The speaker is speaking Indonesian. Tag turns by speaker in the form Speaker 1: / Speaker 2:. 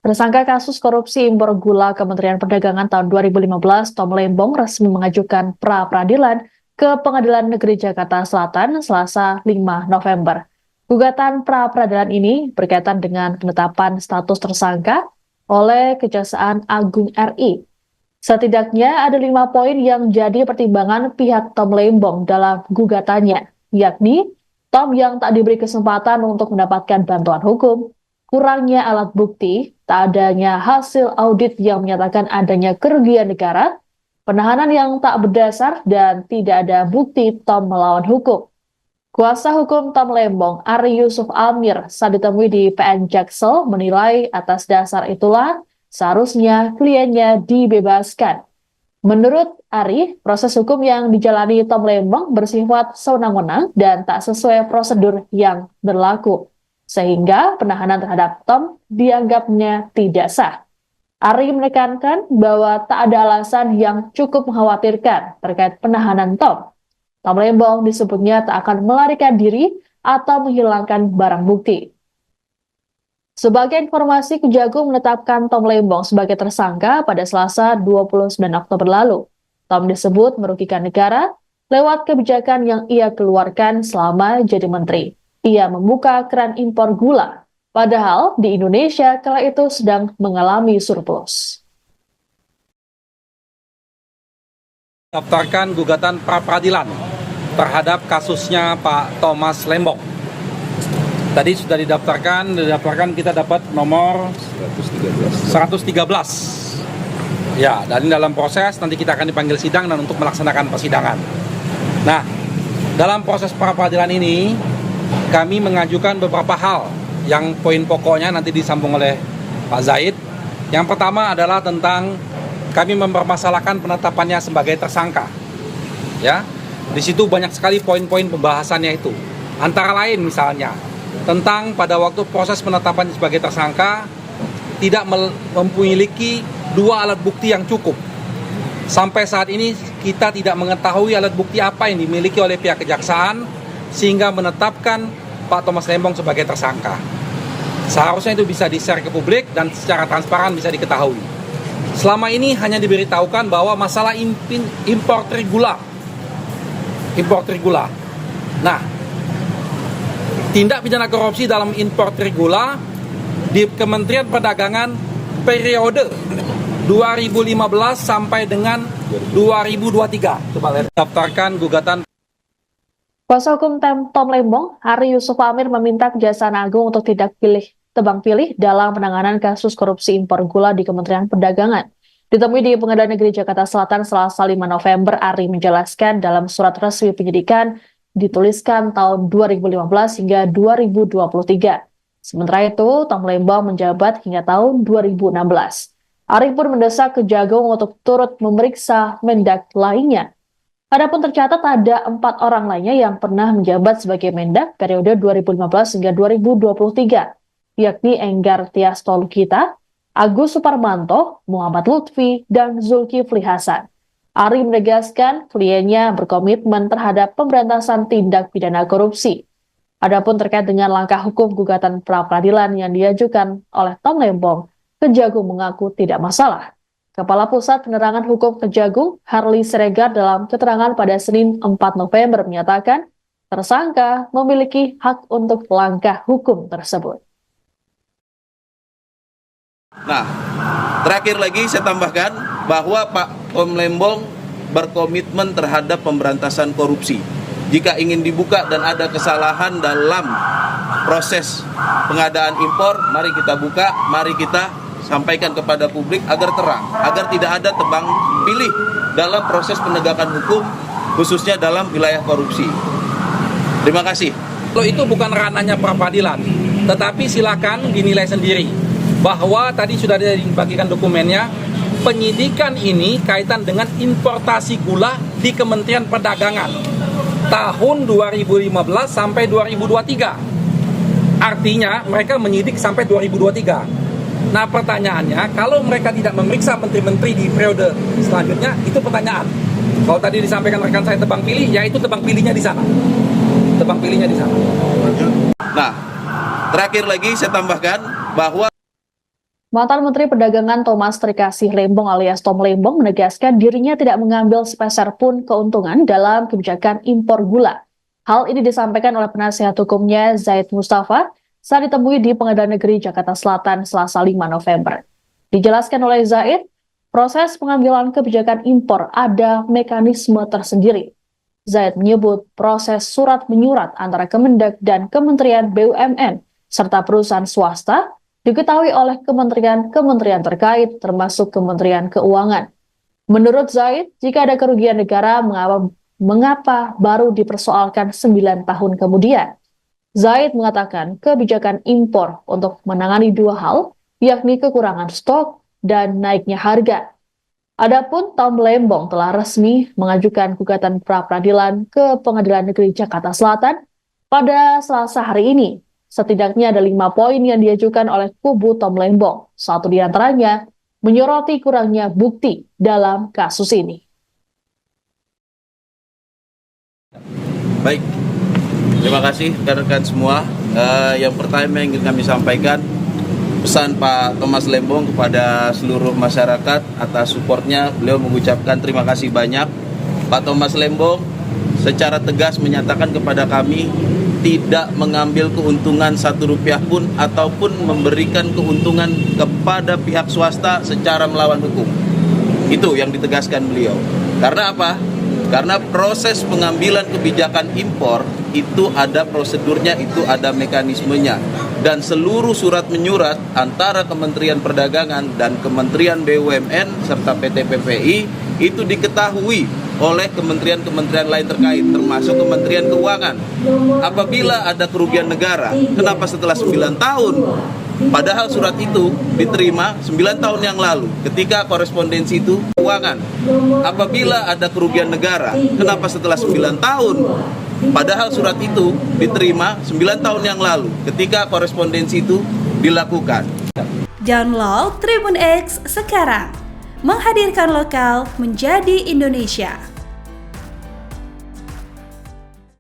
Speaker 1: Tersangka kasus korupsi impor gula Kementerian Perdagangan tahun 2015, Tom Lembong resmi mengajukan pra-peradilan ke Pengadilan Negeri Jakarta Selatan Selasa 5 November. Gugatan pra-peradilan ini berkaitan dengan penetapan status tersangka oleh Kejaksaan Agung RI. Setidaknya ada 5 poin yang jadi pertimbangan pihak Tom Lembong dalam gugatannya, yakni Tom yang tak diberi kesempatan untuk mendapatkan bantuan hukum, kurangnya alat bukti, tak adanya hasil audit yang menyatakan adanya kerugian negara, penahanan yang tak berdasar, dan tidak ada bukti Tom melawan hukum. Kuasa hukum Tom Lembong, Ari Yusuf Amir, saat ditemui di PN Jaksel, menilai atas dasar itulah seharusnya kliennya dibebaskan. Menurut Ari, proses hukum yang dijalani Tom Lembong bersifat sewenang-wenang dan tak sesuai prosedur yang berlaku, sehingga penahanan terhadap Tom dianggapnya tidak sah. Ari menekankan bahwa tak ada alasan yang cukup mengkhawatirkan terkait penahanan Tom. Tom Lembong disebutnya tak akan melarikan diri atau menghilangkan barang bukti. Sebagai informasi, Kejagung menetapkan Tom Lembong sebagai tersangka pada Selasa 29 Oktober lalu. Tom disebut merugikan negara lewat kebijakan yang ia keluarkan selama jadi menteri. Ia membuka keran impor gula, padahal di Indonesia kala itu sedang mengalami surplus.
Speaker 2: Daftarkan gugatan pra-peradilan terhadap kasusnya Pak Thomas Lembong. Tadi sudah didaftarkan kita dapat nomor 113. Ya, dan dalam proses nanti kita akan dipanggil sidang dan untuk melaksanakan persidangan. Nah, dalam proses pra-peradilan ini kami mengajukan beberapa hal yang poin pokoknya nanti disambung oleh Pak Zaid. Yang pertama adalah tentang kami mempermasalahkan penetapannya sebagai tersangka. Ya, di situ banyak sekali poin-poin pembahasannya itu. Antara lain misalnya tentang pada waktu proses penetapan sebagai tersangka tidak memiliki 2 alat bukti yang cukup. Sampai saat ini kita tidak mengetahui alat bukti apa yang dimiliki oleh pihak kejaksaan sehingga menetapkan Pak Thomas Lembong sebagai tersangka. Seharusnya itu bisa di-share ke publik dan secara transparan bisa diketahui. Selama ini hanya diberitahukan bahwa masalah importer gula. Nah, tindak pidana korupsi dalam importer gula di Kementerian Perdagangan periode 2015 sampai dengan 2023. Coba lihat. Daftarkan gugatan.
Speaker 1: Kuasa hukum Tom Lembong, Ari Yusuf Amir, meminta Kejaksaan Agung untuk tidak tebang pilih dalam penanganan kasus korupsi impor gula di Kementerian Perdagangan. Ditemui di Pengadilan Negeri Jakarta Selatan Selasa 5 November, Ari menjelaskan dalam surat resmi penyidikan dituliskan tahun 2015 hingga 2023. Sementara itu, Tom Lembong menjabat hingga tahun 2016. Ari pun mendesak Kejagung untuk turut memeriksa Mendak lainnya. Adapun tercatat ada 4 orang lainnya yang pernah menjabat sebagai Mendak periode 2015 hingga 2023, yakni Enggar Tias Tolukita, Agus Suparmanto, Muhammad Lutfi, dan Zulkifli Hasan. Ari menegaskan kliennya berkomitmen terhadap pemberantasan tindak pidana korupsi. Adapun terkait dengan langkah hukum gugatan pra-peradilan yang diajukan oleh Tom Lembong, Kejagung mengaku tidak masalah. Kepala Pusat Penerangan Hukum Kejagung, Harli Siregar, dalam keterangan pada Senin 4 November menyatakan tersangka memiliki hak untuk langkah hukum tersebut.
Speaker 3: Nah, terakhir lagi saya tambahkan bahwa Pak Tom Lembong berkomitmen terhadap pemberantasan korupsi. Jika ingin dibuka dan ada kesalahan dalam proses pengadaan impor, mari kita buka, mari kita sampaikan kepada publik agar terang, agar tidak ada tebang pilih dalam proses penegakan hukum, khususnya dalam wilayah korupsi. Terima kasih.
Speaker 2: Kalau itu bukan ranahnya pra-peradilan, tetapi silakan dinilai sendiri bahwa tadi sudah dibagikan dokumennya, penyidikan ini kaitan dengan importasi gula di Kementerian Perdagangan tahun 2015 sampai 2023. Artinya mereka menyidik sampai 2023. Nah, pertanyaannya, kalau mereka tidak memeriksa menteri-menteri di periode selanjutnya, itu pertanyaan. Kalau tadi disampaikan rekan saya tebang pilih, ya itu tebang pilihnya di sana. Tebang pilihnya di sana.
Speaker 3: Nah, terakhir lagi saya tambahkan bahwa
Speaker 1: Mantan Menteri Perdagangan Thomas Trikasih Lembong alias Tom Lembong menegaskan dirinya tidak mengambil sepeser pun keuntungan dalam kebijakan impor gula. Hal ini disampaikan oleh penasihat hukumnya Zaid Mustafa saat ditemui di Pengadilan Negeri Jakarta Selatan Selasa 5 November. Dijelaskan oleh Zaid, proses pengambilan kebijakan impor ada mekanisme tersendiri. Zaid menyebut proses surat menyurat antara Kemendak dan Kementerian BUMN serta perusahaan swasta diketahui oleh kementerian terkait termasuk Kementerian Keuangan. Menurut Zaid, jika ada kerugian negara, mengapa baru dipersoalkan 9 tahun kemudian? Zaid mengatakan kebijakan impor untuk menangani dua hal, yakni kekurangan stok dan naiknya harga. Adapun Tom Lembong telah resmi mengajukan gugatan pra-peradilan ke Pengadilan Negeri Jakarta Selatan pada Selasa hari ini. Setidaknya ada 5 poin yang diajukan oleh kubu Tom Lembong. Satu di antaranya menyoroti kurangnya bukti dalam kasus ini.
Speaker 3: Baik, terima kasih rekan-rekan semua. Yang pertama yang ingin kami sampaikan, pesan Pak Thomas Lembong kepada seluruh masyarakat atas supportnya. Beliau mengucapkan terima kasih banyak. Pak Thomas Lembong secara tegas menyatakan kepada kami tidak mengambil keuntungan Rp1 pun ataupun memberikan keuntungan kepada pihak swasta secara melawan hukum. Itu yang ditegaskan beliau. Karena apa? Karena proses pengambilan kebijakan impor itu ada prosedurnya, itu ada mekanismenya. Dan seluruh surat menyurat antara Kementerian Perdagangan dan Kementerian BUMN serta PT PPI itu diketahui oleh kementerian-kementerian lain terkait, termasuk Kementerian Keuangan. Apabila ada kerugian negara, kenapa setelah 9 tahun? Padahal surat itu diterima 9 tahun yang lalu ketika korespondensi itu keuangan. Apabila ada kerugian negara, kenapa setelah 9 tahun? Padahal surat itu diterima 9 tahun yang lalu ketika korespondensi itu dilakukan.
Speaker 4: Download Tribun X sekarang, menghadirkan lokal menjadi Indonesia.